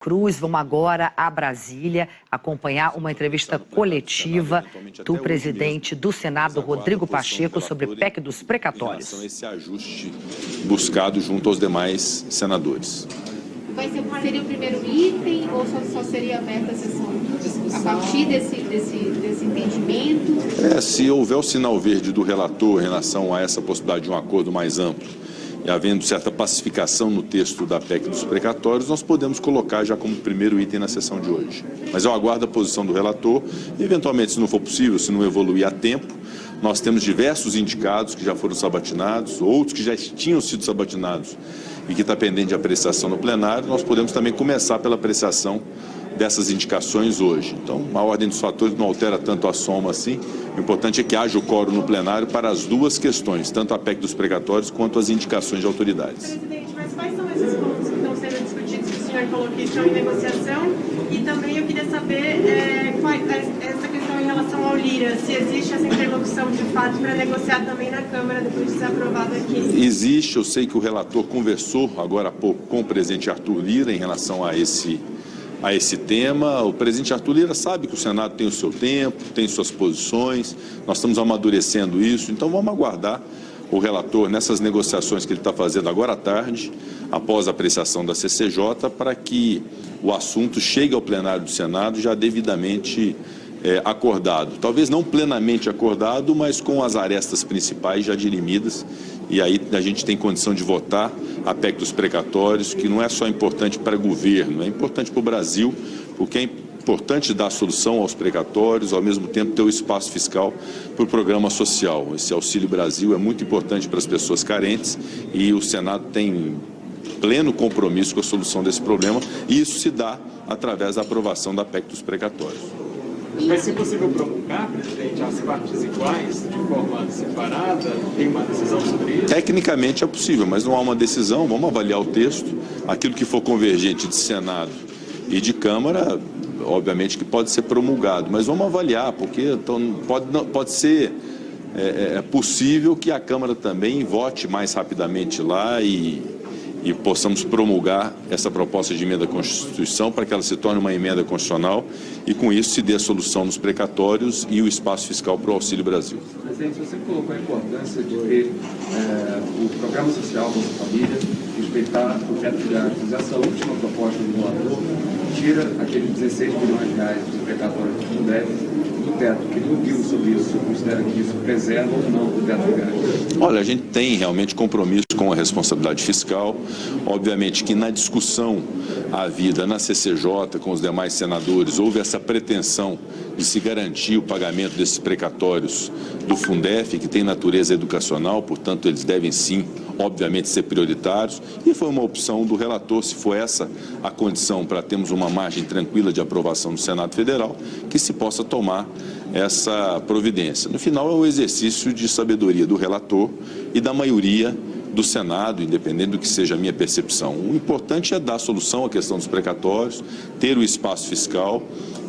Cruz, vamos agora a Brasília acompanhar uma entrevista coletiva do presidente do Senado, Rodrigo Pacheco, sobre o PEC dos precatórios. Esse ajuste buscado junto aos demais senadores. Seria o primeiro item ou só seria aberta a sessão? A partir desse entendimento? Se houver o sinal verde do relator em relação a essa possibilidade de um acordo mais amplo, e havendo certa pacificação no texto da PEC dos precatórios, nós podemos colocar já como primeiro item na sessão de hoje. Mas eu aguardo a posição do relator e, eventualmente, se não for possível, se não evoluir a tempo, nós temos diversos indicados que já foram sabatinados, outros que já tinham sido sabatinados e que está pendente de apreciação no plenário, nós podemos também começar pela apreciação dessas indicações hoje. Então, a ordem dos fatores não altera tanto a soma assim. O importante é que haja o quórum no plenário para as duas questões, tanto a PEC dos precatórios quanto as indicações de autoridades. Presidente, mas quais são esses pontos que estão sendo discutidos, que o senhor falou que estão em negociação? E também eu queria saber essa questão em relação ao Lira, se existe essa interlocução de fato para negociar também na Câmara depois de ser aprovado aqui. Existe, eu sei que o relator conversou agora há pouco com o presidente Arthur Lira em relação a esse tema. O presidente Arthur Lira sabe que o Senado tem o seu tempo, tem suas posições, nós estamos amadurecendo isso, então vamos aguardar o relator nessas negociações que ele está fazendo agora à tarde, após a apreciação da CCJ, para que o assunto chegue ao plenário do Senado já devidamente acordado. Talvez não plenamente acordado, mas com as arestas principais já dirimidas, e aí a gente tem condição de votar a PEC dos precatórios, que não é só importante para o governo, é importante para o Brasil, porque é importante dar solução aos precatórios, ao mesmo tempo ter o espaço fiscal para o programa social. Esse Auxílio Brasil é muito importante para as pessoas carentes e o Senado tem pleno compromisso com a solução desse problema, e isso se dá através da aprovação da PEC dos precatórios. Vai ser possível promulgar, presidente, as partes iguais, de forma separada? Tem uma decisão sobre isso? Tecnicamente é possível, mas não há uma decisão. Vamos avaliar o texto. Aquilo que for convergente de Senado e de Câmara, obviamente que pode ser promulgado, mas vamos avaliar, porque pode ser possível que a Câmara também vote mais rapidamente lá e possamos promulgar essa proposta de emenda à Constituição para que ela se torne uma emenda constitucional e, com isso, se dê a solução nos precatórios e o espaço fiscal para o Auxílio Brasil. Presidente, você colocou a importância de ter o programa social Bolsa Família, respeitar o teto de gastos. Essa última proposta do relator tira aqueles 16 bilhões de reais de precatórios do Fundeb do teto. Queria ouvir sobre isso. Você considera que isso preserva ou não o teto de gastos? Olha, a gente tem realmente compromisso com a responsabilidade fiscal. Obviamente que na discussão havida na CCJ com os demais senadores houve essa pretensão de se garantir o pagamento desses precatórios do Fundef, que tem natureza educacional, portanto eles devem sim, obviamente, ser prioritários, e foi uma opção do relator, se for essa a condição para termos uma margem tranquila de aprovação no Senado Federal, que se possa tomar essa providência. No final é um exercício de sabedoria do relator e da maioria do Senado, independente do que seja a minha percepção. O importante é dar solução à questão dos precatórios, ter o espaço fiscal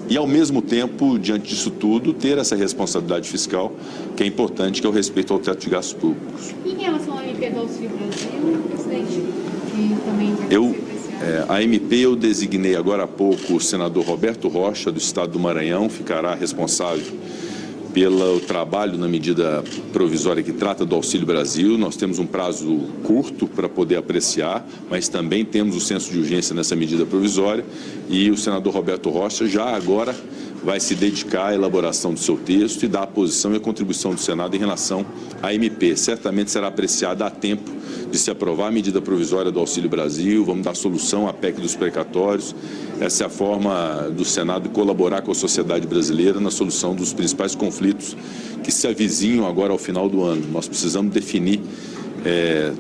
e, ao mesmo tempo, diante disso tudo, ter essa responsabilidade fiscal, que é importante, que é o respeito ao teto de gastos públicos. E em relação ao MP do Auxílio Brasil, presidente, que também vai ser apreciado? A MP eu designei agora há pouco o senador Roberto Rocha, do estado do Maranhão, ficará responsável pelo trabalho na medida provisória que trata do Auxílio Brasil. Nós temos um prazo curto para poder apreciar, mas também temos o senso de urgência nessa medida provisória, e o senador Roberto Rocha já agora vai se dedicar à elaboração do seu texto e dar a posição e a contribuição do Senado em relação à MP. Certamente será apreciada a tempo de se aprovar a medida provisória do Auxílio Brasil, vamos dar solução à PEC dos precatórios. Essa é a forma do Senado colaborar com a sociedade brasileira na solução dos principais conflitos que se avizinham agora ao final do ano. Nós precisamos definir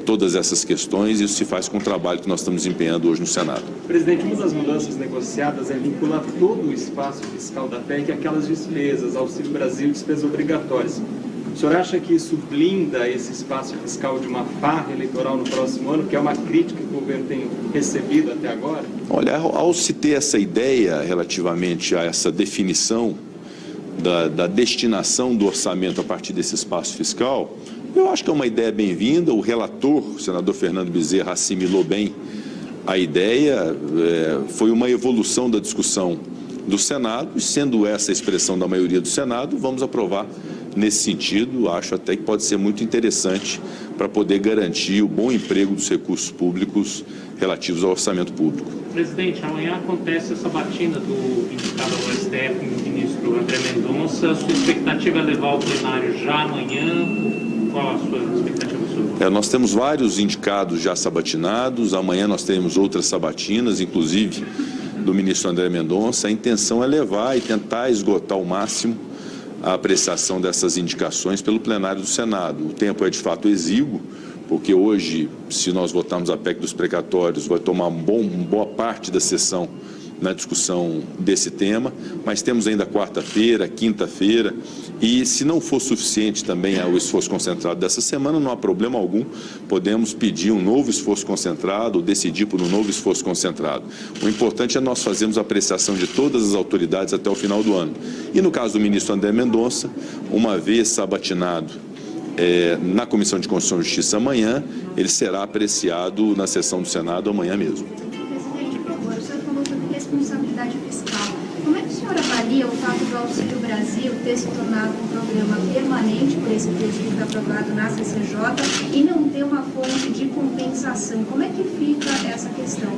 todas essas questões, e isso se faz com o trabalho que nós estamos empenhando hoje no Senado. Presidente, uma das mudanças negociadas é vincular todo o espaço fiscal da PEC àquelas despesas, Auxílio Brasil e despesas obrigatórias. O senhor acha que isso blinda esse espaço fiscal de uma farra eleitoral no próximo ano, que é uma crítica que o governo tem recebido até agora? Olha, ao se ter essa ideia relativamente a essa definição da destinação do orçamento a partir desse espaço fiscal, eu acho que é uma ideia bem-vinda. O relator, o senador Fernando Bezerra, assimilou bem A ideia foi uma evolução da discussão do Senado, e sendo essa a expressão da maioria do Senado, vamos aprovar nesse sentido. Acho até que pode ser muito interessante para poder garantir o bom emprego dos recursos públicos relativos ao orçamento público. Presidente, amanhã acontece essa batina do indicado ao STF, o ministro André Mendonça. Sua expectativa é levar ao plenário já amanhã? Qual a sua expectativa sobre? Nós temos vários indicados já sabatinados, amanhã nós teremos outras sabatinas, inclusive do ministro André Mendonça. A intenção é levar e tentar esgotar ao máximo a apreciação dessas indicações pelo plenário do Senado. O tempo é de fato exíguo, porque hoje, se nós votarmos a PEC dos precatórios, vai tomar boa parte da sessão na discussão desse tema, mas temos ainda quarta-feira, quinta-feira, e se não for suficiente também o esforço concentrado dessa semana, não há problema algum, podemos pedir um novo esforço concentrado ou decidir por um novo esforço concentrado. O importante é nós fazermos a apreciação de todas as autoridades até o final do ano. E no caso do ministro André Mendonça, uma vez sabatinado na Comissão de Constituição e Justiça amanhã, ele será apreciado na sessão do Senado amanhã mesmo. Presidente, por favor, o senhor falou sobre responsabilidade fiscal. Como é que o senhor avalia o fato do Auxílio Brasil ter se tornado um programa permanente por esse texto que foi aprovado na CCJ e não ter uma fonte de compensação? Como é que fica essa questão?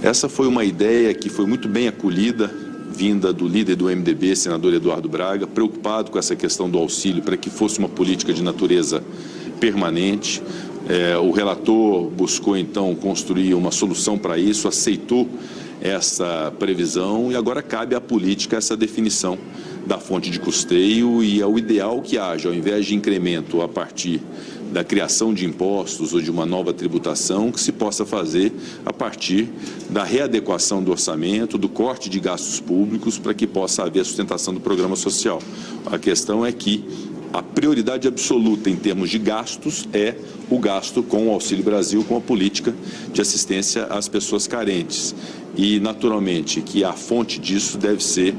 Essa foi uma ideia que foi muito bem acolhida, vinda do líder do MDB, senador Eduardo Braga, preocupado com essa questão do auxílio para que fosse uma política de natureza permanente. O relator buscou, então, construir uma solução para isso, aceitou essa previsão e agora cabe à política essa definição da fonte de custeio, e é o ideal que haja, ao invés de incremento a partir da criação de impostos ou de uma nova tributação, que se possa fazer a partir da readequação do orçamento, do corte de gastos públicos, para que possa haver a sustentação do programa social. A questão é que a prioridade absoluta em termos de gastos é o gasto com o Auxílio Brasil, com a política de assistência às pessoas carentes. E, naturalmente, que a fonte disso deve ser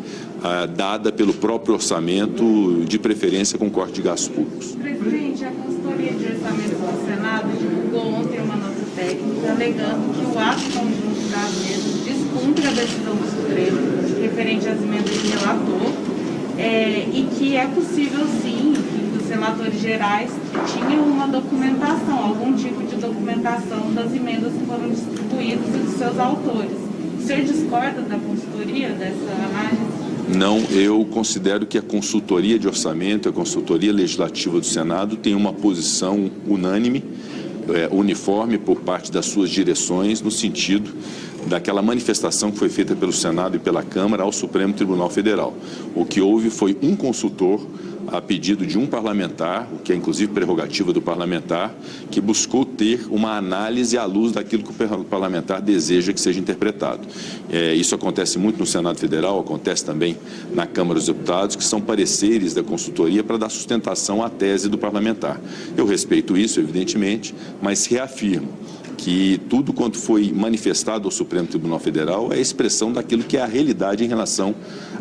dada pelo próprio orçamento, de preferência com corte de gastos públicos. Presidente, a consultoria de orçamento do Senado divulgou ontem uma nota técnica alegando que o ato conjunto das mesas descumpre a decisão do Supremo referente às emendas de relator, e que é possível, sim, que os relatores gerais tinham uma documentação, algum tipo de documentação das emendas que foram distribuídas e dos seus autores. O senhor discorda da consultoria, dessa análise? Não, eu considero que a consultoria de orçamento, a consultoria legislativa do Senado tem uma posição unânime, uniforme por parte das suas direções, no sentido daquela manifestação que foi feita pelo Senado e pela Câmara ao Supremo Tribunal Federal. O que houve foi um consultor, a pedido de um parlamentar, o que é inclusive prerrogativa do parlamentar, que buscou ter uma análise à luz daquilo que o parlamentar deseja que seja interpretado. Isso acontece muito no Senado Federal, acontece também na Câmara dos Deputados, que são pareceres da consultoria para dar sustentação à tese do parlamentar. Eu respeito isso, evidentemente, mas reafirmo que tudo quanto foi manifestado ao Supremo Tribunal Federal é expressão daquilo que é a realidade em relação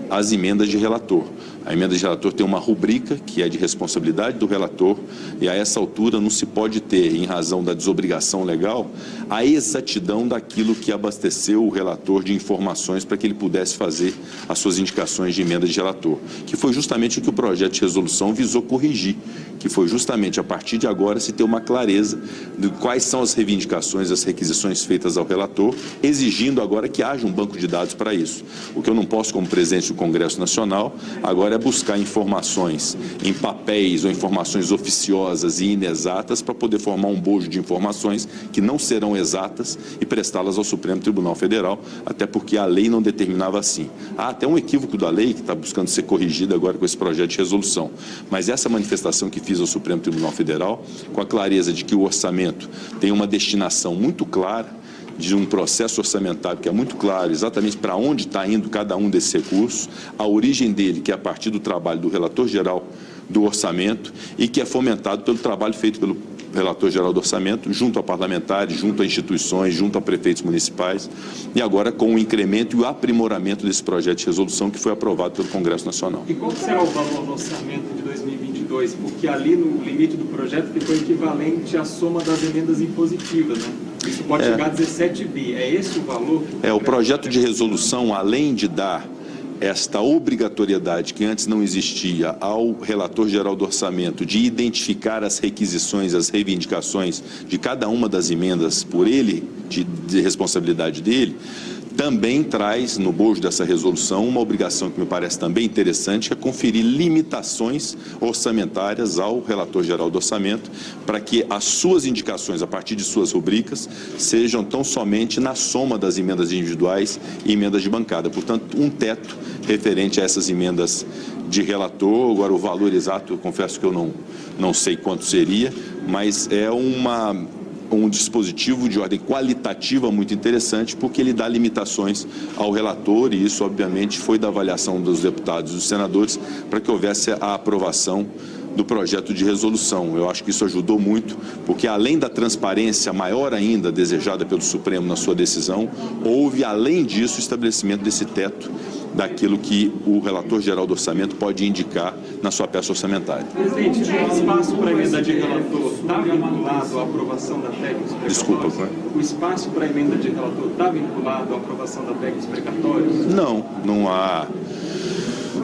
às emendas de relator. A emenda de relator tem uma rubrica que é de responsabilidade do relator, e a essa altura não se pode ter, em razão da desobrigação legal, a exatidão daquilo que abasteceu o relator de informações para que ele pudesse fazer as suas indicações de emenda de relator, que foi justamente o que o projeto de resolução visou corrigir, que foi justamente a partir de agora se ter uma clareza de quais são as reivindicações, as requisições feitas ao relator, exigindo agora que haja um banco de dados para isso. O que eu não posso, como presidente do Congresso Nacional, agora é buscar informações em papéis ou informações oficiosas e inexatas para poder formar um bojo de informações que não serão exatas e prestá-las ao Supremo Tribunal Federal, até porque a lei não determinava assim. Há até um equívoco da lei que está buscando ser corrigido agora com esse projeto de resolução. Mas essa manifestação que fiz ao Supremo Tribunal Federal, com a clareza de que o orçamento tem uma destinação muito clara, de um processo orçamentário que é muito claro exatamente para onde está indo cada um desses recursos, a origem dele, que é a partir do trabalho do relator geral do orçamento e que é fomentado pelo trabalho feito pelo relator geral do orçamento, junto a parlamentares, junto a instituições, junto a prefeitos municipais, e agora com o incremento e o aprimoramento desse projeto de resolução que foi aprovado pelo Congresso Nacional. E qual será o valor do orçamento de 2022? Porque ali no limite do projeto ficou equivalente à soma das emendas impositivas, né? Isso pode chegar a 17 bi. É esse o valor? O projeto de resolução, além de dar esta obrigatoriedade que antes não existia ao relator geral do orçamento de identificar as requisições, as reivindicações de cada uma das emendas por ele, de responsabilidade dele, também traz no bojo dessa resolução uma obrigação que me parece também interessante, que é conferir limitações orçamentárias ao relator geral do orçamento, para que as suas indicações, a partir de suas rubricas, sejam tão somente na soma das emendas individuais e emendas de bancada. Portanto, um teto referente a essas emendas de relator. Agora, o valor exato, eu confesso que eu não sei quanto seria, mas é um dispositivo de ordem qualitativa muito interessante, porque ele dá limitações ao relator, e isso, obviamente, foi da avaliação dos deputados e dos senadores para que houvesse a aprovação do projeto de resolução. Eu acho que isso ajudou muito, porque além da transparência maior ainda desejada pelo Supremo na sua decisão, houve, além disso, o estabelecimento desse teto daquilo que o relator geral do orçamento pode indicar na sua peça orçamentária. Presidente, o espaço para a emenda de relator está vinculado à aprovação da PEC dos precatórios? Desculpa, qual é? O espaço para a emenda de relator está vinculado à aprovação da PEC dos precatórios?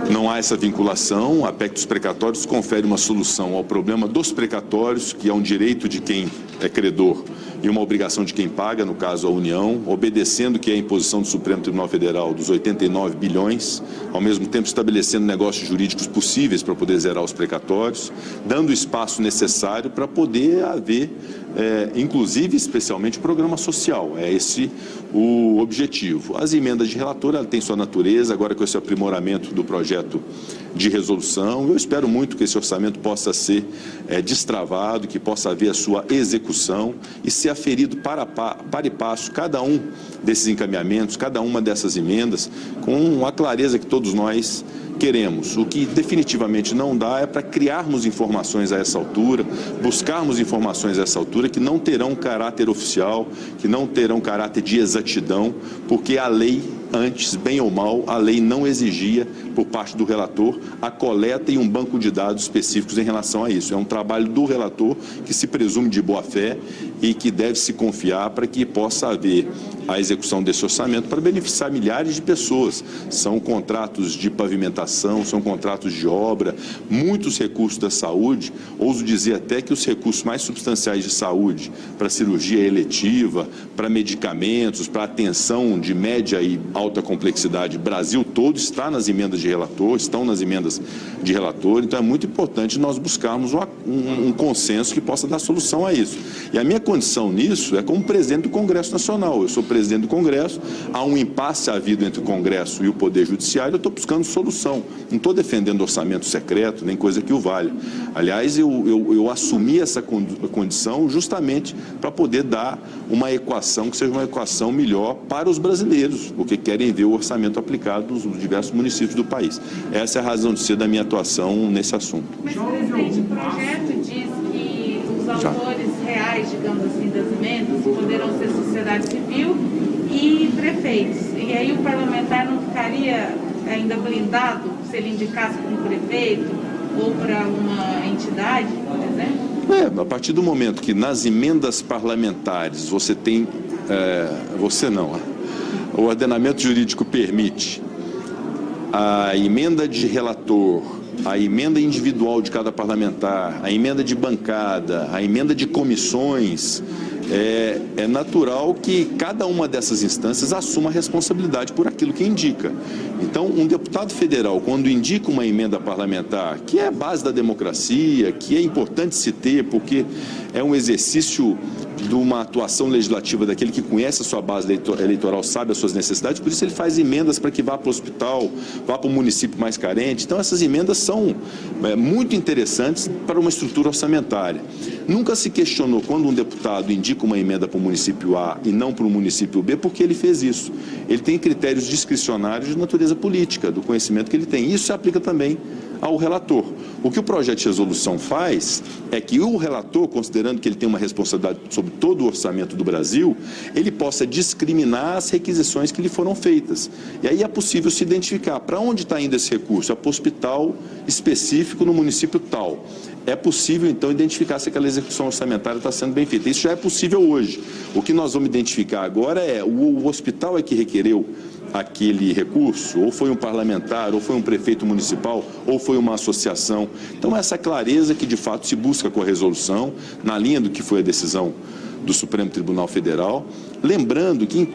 Não há essa vinculação. A PEC dos precatórios confere uma solução ao problema dos precatórios, que é um direito de quem é credor e uma obrigação de quem paga, no caso a União, obedecendo que é a imposição do Supremo Tribunal Federal dos 89 bilhões, ao mesmo tempo estabelecendo negócios jurídicos possíveis para poder zerar os precatórios, dando o espaço necessário para poder haver, inclusive, especialmente, programa social. É esse o objetivo. As emendas de relator, ela tem sua natureza, agora com esse aprimoramento do projeto de resolução, eu espero muito que esse orçamento possa ser destravado, que possa haver a sua execução e ser aferido para e passo cada um desses encaminhamentos, cada uma dessas emendas, com a clareza que todos nós queremos. O que definitivamente não dá é para criarmos informações a essa altura, buscarmos informações a essa altura que não terão caráter oficial, que não terão caráter de exatidão, porque a lei, antes, bem ou mal, a lei não exigia, por parte do relator, a coleta e um banco de dados específicos em relação a isso. É um trabalho do relator que se presume de boa-fé e que deve se confiar para que possa haver a execução desse orçamento para beneficiar milhares de pessoas. São contratos de pavimentação, são contratos de obra, muitos recursos da saúde, ouso dizer até que os recursos mais substanciais de saúde, para cirurgia eletiva, para medicamentos, para atenção de média e alta complexidade, Brasil todo está nas emendas de relator, estão nas emendas de relator, então é muito importante nós buscarmos um consenso que possa dar solução a isso. E a minha condição nisso é como presidente do Congresso Nacional. Eu sou presidente do Congresso, há um impasse havido entre o Congresso e o Poder Judiciário, eu estou buscando solução. Não estou defendendo orçamento secreto, nem coisa que o valha. Aliás, eu assumi essa condição justamente para poder dar uma equação que seja uma equação melhor para os brasileiros, porque querem ver o orçamento aplicado nos diversos municípios do país. Essa é a razão de ser da minha atuação nesse assunto. Mas, presidente, o projeto diz que os autores reais, digamos assim, das emendas poderão ser sociedade civil e prefeitos. E aí o parlamentar não ficaria ainda blindado se ele indicasse para um prefeito ou para uma entidade, por exemplo? A partir do momento que nas emendas parlamentares você tem... O ordenamento jurídico permite a emenda de relator, a emenda individual de cada parlamentar, a emenda de bancada, a emenda de comissões, é natural que cada uma dessas instâncias assuma a responsabilidade por aquilo que indica. Então, um deputado federal, quando indica uma emenda parlamentar, que é a base da democracia, que é importante se ter, porque é um exercício de uma atuação legislativa daquele que conhece a sua base eleitoral, sabe as suas necessidades, por isso ele faz emendas para que vá para o hospital, vá para o município mais carente. Então essas emendas são muito interessantes para uma estrutura orçamentária. Nunca se questionou quando um deputado indica uma emenda para o município A e não para o município B, porque ele fez isso. Ele tem critérios discricionários de natureza política, do conhecimento que ele tem. Isso se aplica também ao relator. O que o projeto de resolução faz é que o relator, considerando que ele tem uma responsabilidade sobre todo o orçamento do Brasil, ele possa discriminar as requisições que lhe foram feitas. E aí é possível se identificar para onde está indo esse recurso, é para o hospital específico no município tal. É possível, então, identificar se aquela execução orçamentária está sendo bem feita. Isso já é possível hoje. O que nós vamos identificar agora é o hospital é que requereu aquele recurso, ou foi um parlamentar, ou foi um prefeito municipal, ou foi uma associação. Então, essa clareza que, de fato, se busca com a resolução, na linha do que foi a decisão do Supremo Tribunal Federal, lembrando que em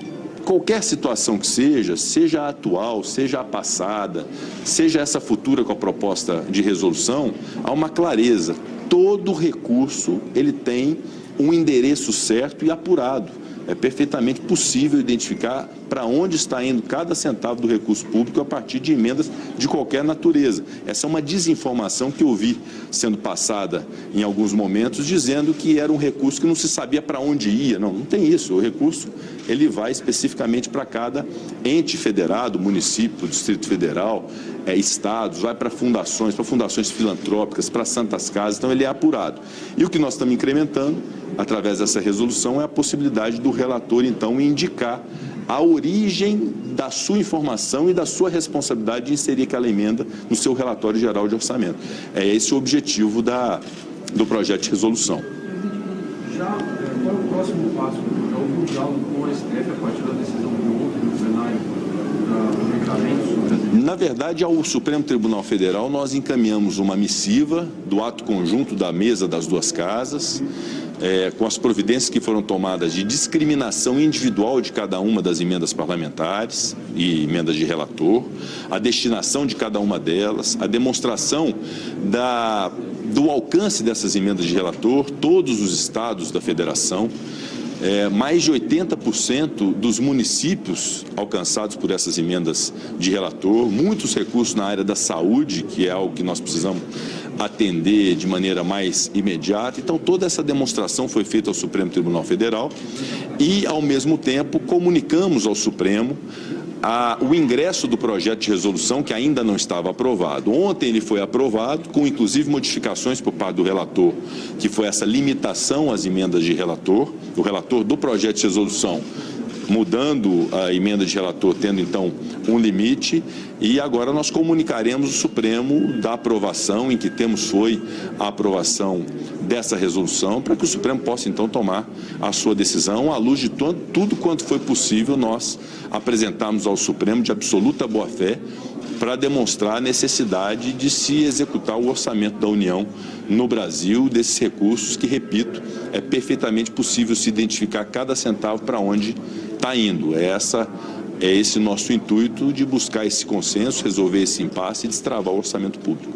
qualquer situação que seja a atual, seja a passada, seja essa futura com a proposta de resolução, há uma clareza. Todo recurso, ele tem um endereço certo e apurado. É perfeitamente possível identificar para onde está indo cada centavo do recurso público a partir de emendas de qualquer natureza. Essa é uma desinformação que eu vi sendo passada em alguns momentos, dizendo que era um recurso que não se sabia para onde ia. Não, não tem isso. O recurso, ele vai especificamente para cada ente federado, município, Distrito Federal, estados, vai para fundações filantrópicas, para santas casas, então ele é apurado. E o que nós estamos incrementando, através dessa resolução, é a possibilidade do relator, então, indicar a origem da sua informação e da sua responsabilidade de inserir aquela emenda no seu relatório geral de orçamento. É esse o objetivo do projeto de resolução. Qual é o próximo passo? Já houve um diálogo com o STF a partir da decisão de ontem no plenário do regulamento sobre as... Na verdade, ao Supremo Tribunal Federal, nós encaminhamos uma missiva do ato conjunto da mesa das duas casas, com as providências que foram tomadas de discriminação individual de cada uma das emendas parlamentares e emendas de relator, a destinação de cada uma delas, a demonstração do alcance dessas emendas de relator, todos os estados da federação, mais de 80% dos municípios alcançados por essas emendas de relator, muitos recursos na área da saúde, que é algo que nós precisamos atender de maneira mais imediata. Então, toda essa demonstração foi feita ao Supremo Tribunal Federal e, ao mesmo tempo, comunicamos ao Supremo o ingresso do projeto de resolução que ainda não estava aprovado. Ontem ele foi aprovado, com inclusive modificações por parte do relator, que foi essa limitação às emendas de relator, o relator do projeto de resolução mudando a emenda de relator, tendo então um limite, e agora nós comunicaremos o Supremo da aprovação, em que foi a aprovação dessa resolução, para que o Supremo possa então tomar a sua decisão, à luz de tudo quanto foi possível nós apresentarmos ao Supremo de absoluta boa-fé, para demonstrar a necessidade de se executar o orçamento da União no Brasil, desses recursos que, repito, é perfeitamente possível se identificar cada centavo para onde está indo. É esse nosso intuito de buscar esse consenso, resolver esse impasse e destravar o orçamento público.